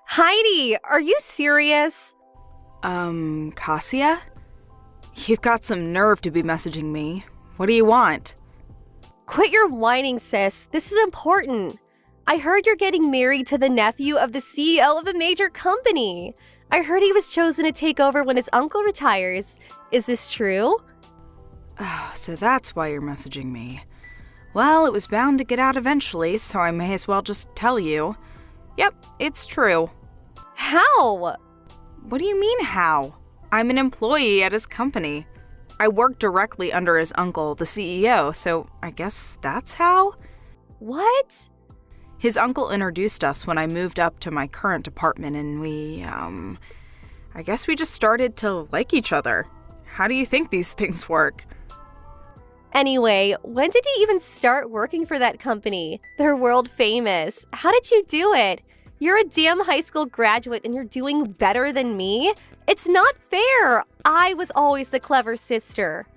Heidi, are you serious? Cassia? You've got some nerve to be messaging me. What do you want? Quit your whining, sis. This is important. I heard you're getting married to the nephew of the CEO of a major company. I heard he was chosen to take over when his uncle retires. Is this true? Oh, so that's why you're messaging me. Well, it was bound to get out eventually, so I may as well just tell you. Yep, it's true. How? What do you mean, how? I'm an employee at his company. I work directly under his uncle, the CEO, so I guess that's how? What? His uncle introduced us when I moved up to my current apartment, and I guess we just started to like each other. How do you think these things work? Anyway, when did you even start working for that company? They're world famous. How did you do it? You're a damn high school graduate and you're doing better than me? It's not fair. I was always the clever sister.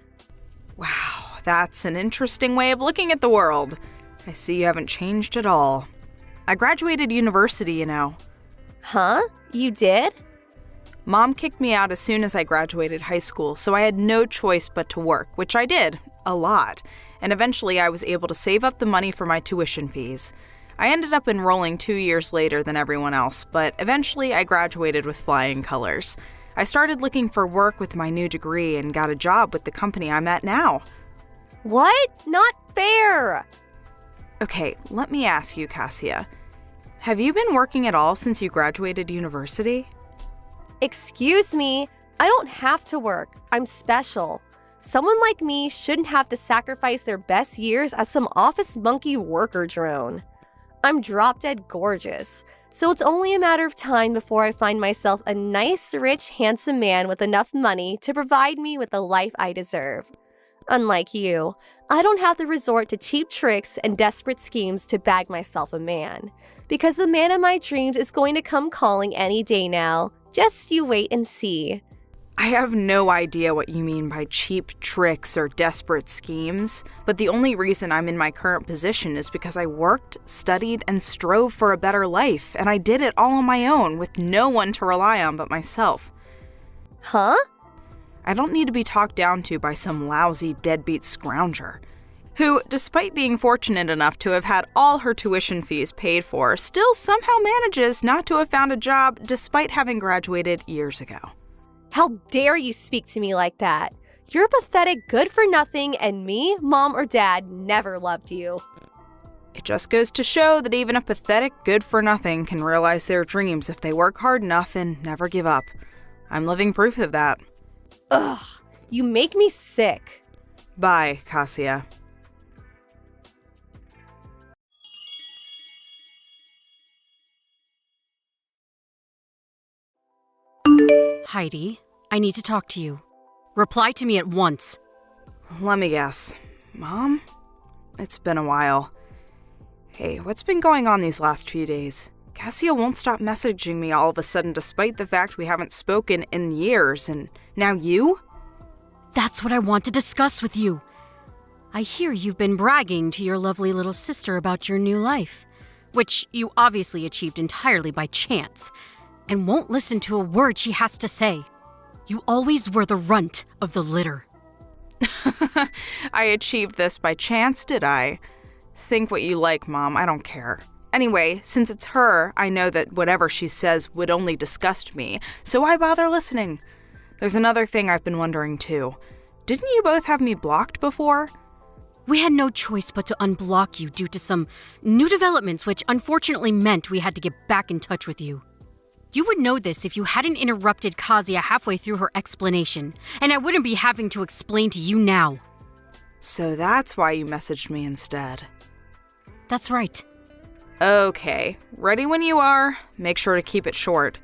Wow, that's an interesting way of looking at the world. I see you haven't changed at all. I graduated university, you know. Huh? You did? Mom kicked me out as soon as I graduated high school, so I had no choice but to work, which I did, a lot. And eventually I was able to save up the money for my tuition fees. I ended up enrolling 2 years later than everyone else, but eventually I graduated with flying colors. I started looking for work with my new degree and got a job with the company I'm at now. What? Not fair! Okay, let me ask you, Cassia. Have you been working at all since you graduated university? Excuse me, I don't have to work. I'm special. Someone like me shouldn't have to sacrifice their best years as some office monkey worker drone. I'm drop-dead gorgeous, so it's only a matter of time before I find myself a nice, rich, handsome man with enough money to provide me with the life I deserve. Unlike you, I don't have to resort to cheap tricks and desperate schemes to bag myself a man, because the man of my dreams is going to come calling any day now. Just you wait and see. I have no idea what you mean by cheap tricks or desperate schemes, but the only reason I'm in my current position is because I worked, studied, and strove for a better life, and I did it all on my own with no one to rely on but myself. Huh? I don't need to be talked down to by some lousy deadbeat scrounger, who, despite being fortunate enough to have had all her tuition fees paid for, still somehow manages not to have found a job despite having graduated years ago. How dare you speak to me like that? You're pathetic, good-for-nothing, and me, mom, or dad never loved you. It just goes to show that even a pathetic good-for-nothing can realize their dreams if they work hard enough and never give up. I'm living proof of that. Ugh, you make me sick. Bye, Cassia. Heidi, I need to talk to you. Reply to me at once. Let me guess. Mom? It's been a while. Hey, what's been going on these last few days? Cassia won't stop messaging me all of a sudden despite the fact we haven't spoken in years, and now you? That's what I want to discuss with you. I hear you've been bragging to your lovely little sister about your new life, which you obviously achieved entirely by chance, and won't listen to a word she has to say. You always were the runt of the litter. I achieved this by chance, did I? Think what you like, Mom, I don't care. Anyway, since it's her, I know that whatever she says would only disgust me, so why bother listening? There's another thing I've been wondering too. Didn't you both have me blocked before? We had no choice but to unblock you due to some new developments which unfortunately meant we had to get back in touch with you. You would know this if you hadn't interrupted Kazuya halfway through her explanation, and I wouldn't be having to explain to you now. So that's why you messaged me instead. That's right. Okay, ready when you are. Make sure to keep it short.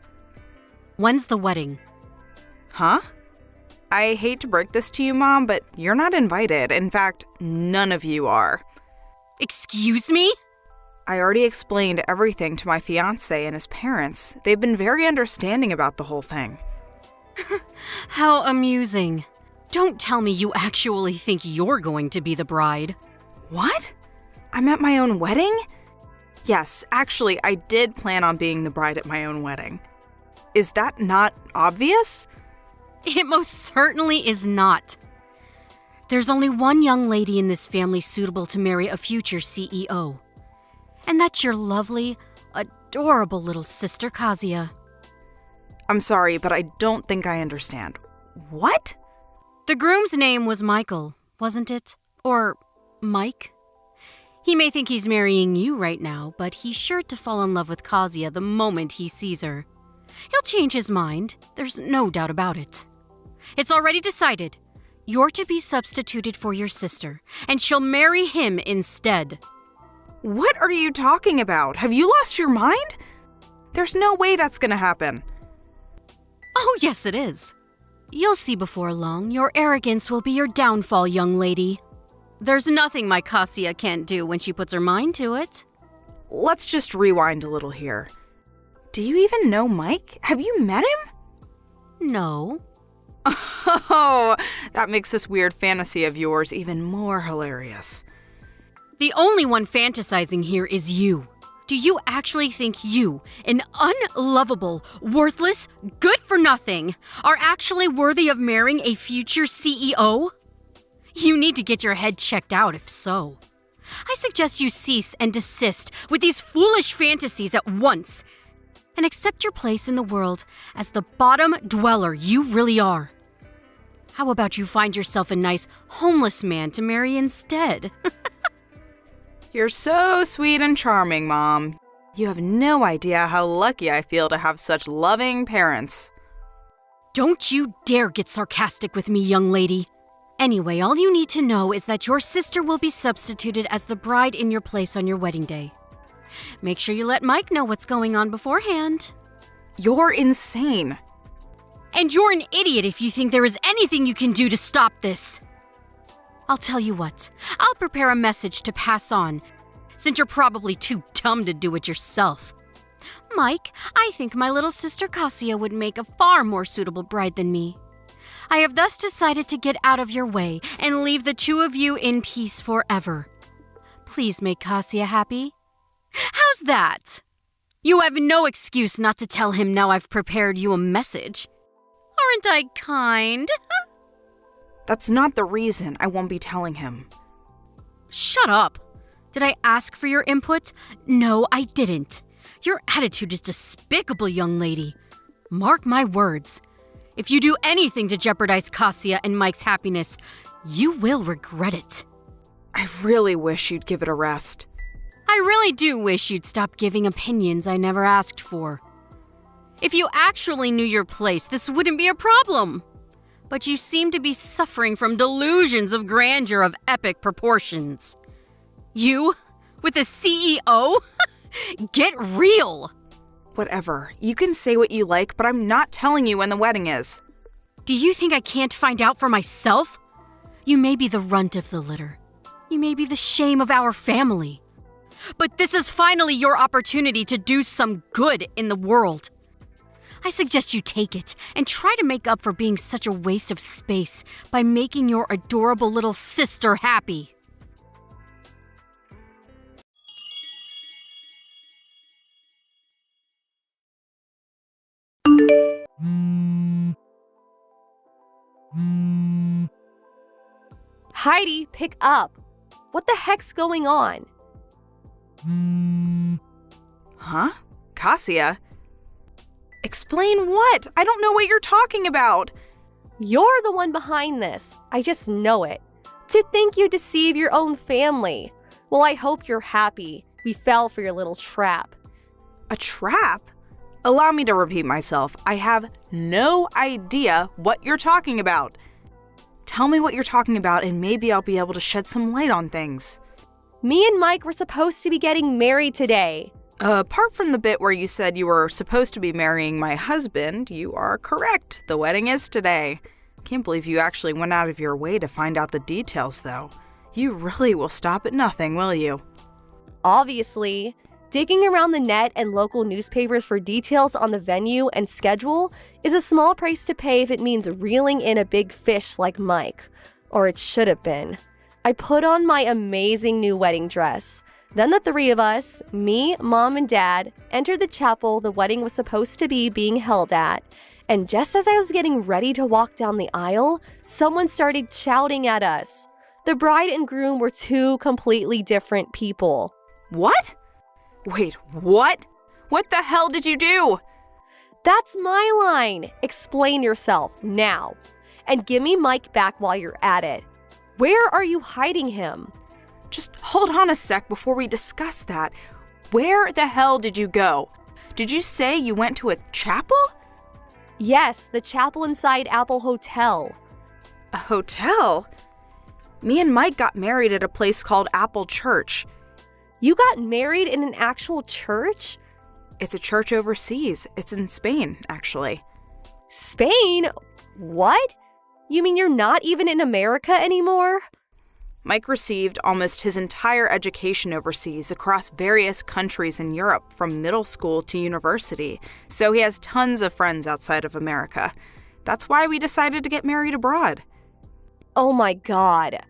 When's the wedding? Huh? I hate to break this to you, Mom, but you're not invited. In fact, none of you are. Excuse me? I already explained everything to my fiancé and his parents. They've been very understanding about the whole thing. How amusing. Don't tell me you actually think you're going to be the bride. What? I'm at my own wedding? Yes, actually, I did plan on being the bride at my own wedding. Is that not obvious? It most certainly is not. There's only one young lady in this family suitable to marry a future CEO. And that's your lovely, adorable little sister, Kazuya. I'm sorry, but I don't think I understand. What? The groom's name was Michael, wasn't it? Or Mike? He may think he's marrying you right now, but he's sure to fall in love with Kazuya the moment he sees her. He'll change his mind, there's no doubt about it. It's already decided. You're to be substituted for your sister, and she'll marry him instead. What are you talking about? Have you lost your mind? There's no way that's gonna happen. Oh, yes, it is. You'll see before long, your arrogance will be your downfall, young lady. There's nothing my Kazuya can't do when she puts her mind to it. Let's just rewind a little here. Do you even know Mike? Have you met him? No. Oh, that makes this weird fantasy of yours even more hilarious. The only one fantasizing here is you. Do you actually think you, an unlovable, worthless, good-for-nothing, are actually worthy of marrying a future CEO? You need to get your head checked out if so. I suggest you cease and desist with these foolish fantasies at once and accept your place in the world as the bottom dweller you really are. How about you find yourself a nice, homeless man to marry instead? You're so sweet and charming, Mom. You have no idea how lucky I feel to have such loving parents. Don't you dare get sarcastic with me, young lady. Anyway, all you need to know is that your sister will be substituted as the bride in your place on your wedding day. Make sure you let Mike know what's going on beforehand. You're insane. And you're an idiot if you think there is anything you can do to stop this. I'll tell you what, I'll prepare a message to pass on, since you're probably too dumb to do it yourself. Mike, I think my little sister Kazuya would make a far more suitable bride than me. I have thus decided to get out of your way and leave the two of you in peace forever. Please make Kazuya happy. How's that? You have no excuse not to tell him now I've prepared you a message. Aren't I kind? That's not the reason I won't be telling him. Shut up. Did I ask for your input? No, I didn't. Your attitude is despicable, young lady. Mark my words. If you do anything to jeopardize Kazuya and Mike's happiness, you will regret it. I really wish you'd give it a rest. I really do wish you'd stop giving opinions I never asked for. If you actually knew your place, this wouldn't be a problem. But you seem to be suffering from delusions of grandeur of epic proportions. You? With a CEO? Get real! Whatever. You can say what you like, but I'm not telling you when the wedding is. Do you think I can't find out for myself? You may be the runt of the litter. You may be the shame of our family. But this is finally your opportunity to do some good in the world. I suggest you take it and try to make up for being such a waste of space by making your adorable little sister happy. Heidi, pick up. What the heck's going on? Huh? Kazuya? Explain what? I don't know what you're talking about. You're the one behind this. I just know it. To think you deceive your own family. Well, I hope you're happy. We fell for your little trap. A trap? Allow me to repeat myself. I have no idea what you're talking about. Tell me what you're talking about and maybe I'll be able to shed some light on things. Me and Mike were supposed to be getting married today. Apart from the bit where you said you were supposed to be marrying my husband, you are correct. The wedding is today. Can't believe you actually went out of your way to find out the details, though. You really will stop at nothing, will you? Obviously. Digging around the net and local newspapers for details on the venue and schedule is a small price to pay if it means reeling in a big fish like Mike. Or it should have been. I put on my amazing new wedding dress. Then the three of us, me, Mom, and Dad, entered the chapel the wedding was supposed to be being held at. And just as I was getting ready to walk down the aisle, someone started shouting at us. The bride and groom were two completely different people. What? Wait, what? What the hell did you do? That's my line. Explain yourself now. And give me Mike back while you're at it. Where are you hiding him? Just hold on a sec before we discuss that. Where the hell did you go? Did you say you went to a chapel? Yes, the chapel inside Apple Hotel. A hotel? Me and Mike got married at a place called Apple Church. You got married in an actual church? It's a church overseas. It's in Spain, actually. Spain? What? You mean you're not even in America anymore? Mike received almost his entire education overseas across various countries in Europe, from middle school to university, so he has tons of friends outside of America. That's why we decided to get married abroad. Oh my God.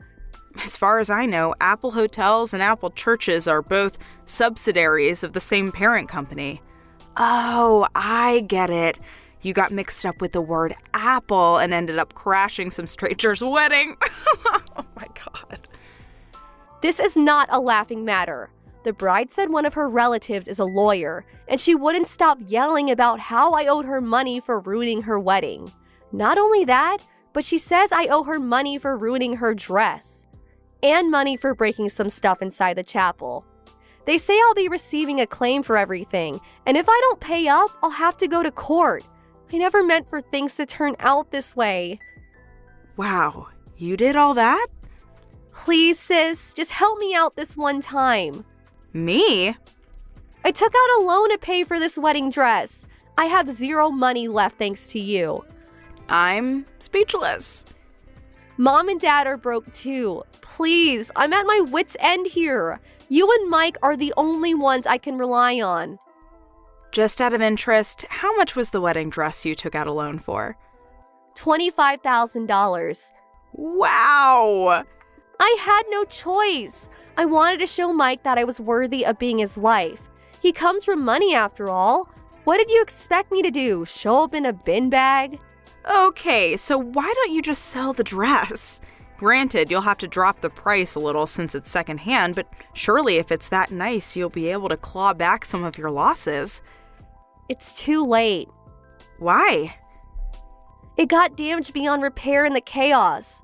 As far as I know, Apple Hotels and Apple Churches are both subsidiaries of the same parent company. Oh, I get it. You got mixed up with the word apple and ended up crashing some stranger's wedding. Oh my God. This is not a laughing matter. The bride said one of her relatives is a lawyer, and she wouldn't stop yelling about how I owed her money for ruining her wedding. Not only that, but she says I owe her money for ruining her dress, and money for breaking some stuff inside the chapel. They say I'll be receiving a claim for everything, and if I don't pay up, I'll have to go to court. I never meant for things to turn out this way. Wow, you did all that? Please, sis, just help me out this one time. Me? I took out a loan to pay for this wedding dress. I have zero money left thanks to you. I'm speechless. Mom and Dad are broke too. Please, I'm at my wit's end here. You and Mike are the only ones I can rely on. Just out of interest, how much was the wedding dress you took out a loan for? $25,000. Wow! I had no choice. I wanted to show Mike that I was worthy of being his wife. He comes from money after all. What did you expect me to do? Show up in a bin bag? Okay, so why don't you just sell the dress? Granted, you'll have to drop the price a little since it's secondhand, but surely if it's that nice, you'll be able to claw back some of your losses. It's too late. Why? It got damaged beyond repair in the chaos.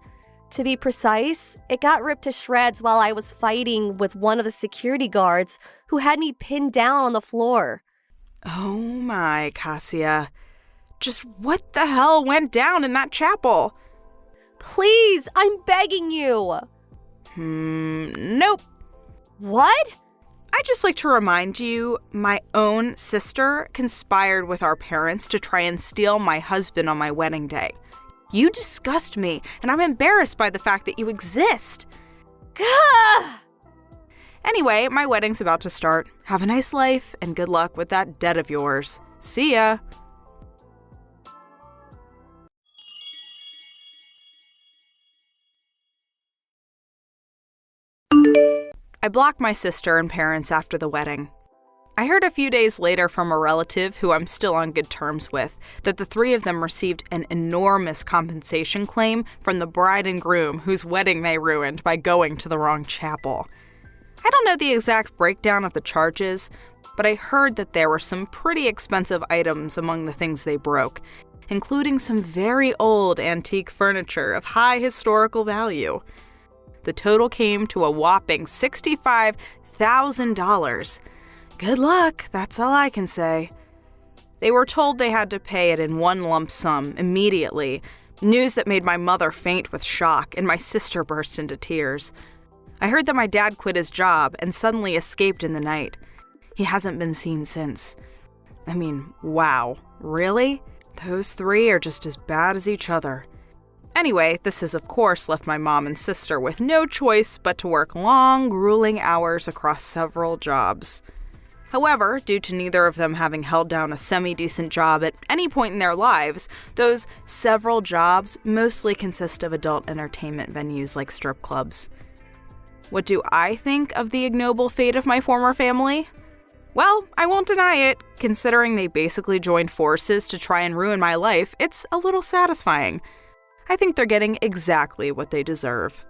To be precise, it got ripped to shreds while I was fighting with one of the security guards who had me pinned down on the floor. Oh my, Cassia. Just what the hell went down in that chapel? Please, I'm begging you. Nope. What? I'd just like to remind you, my own sister conspired with our parents to try and steal my husband on my wedding day. You disgust me, and I'm embarrassed by the fact that you exist. Gah! Anyway, my wedding's about to start. Have a nice life, and good luck with that debt of yours. See ya. I blocked my sister and parents after the wedding. I heard a few days later from a relative who I'm still on good terms with that the three of them received an enormous compensation claim from the bride and groom whose wedding they ruined by going to the wrong chapel. I don't know the exact breakdown of the charges, but I heard that there were some pretty expensive items among the things they broke, including some very old antique furniture of high historical value. The total came to a whopping $65,000. Good luck, that's all I can say. They were told they had to pay it in one lump sum immediately, news that made my mother faint with shock and my sister burst into tears. I heard that my dad quit his job and suddenly escaped in the night. He hasn't been seen since. I mean, wow, really? Those three are just as bad as each other. Anyway, this has of course left my mom and sister with no choice but to work long, grueling hours across several jobs. However, due to neither of them having held down a semi-decent job at any point in their lives, those several jobs mostly consist of adult entertainment venues like strip clubs. What do I think of the ignoble fate of my former family? Well, I won't deny it. Considering they basically joined forces to try and ruin my life, it's a little satisfying. I think they're getting exactly what they deserve.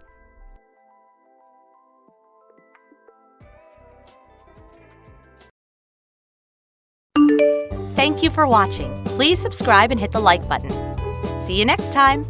Thank you for watching. Please subscribe and hit the like button. See you next time.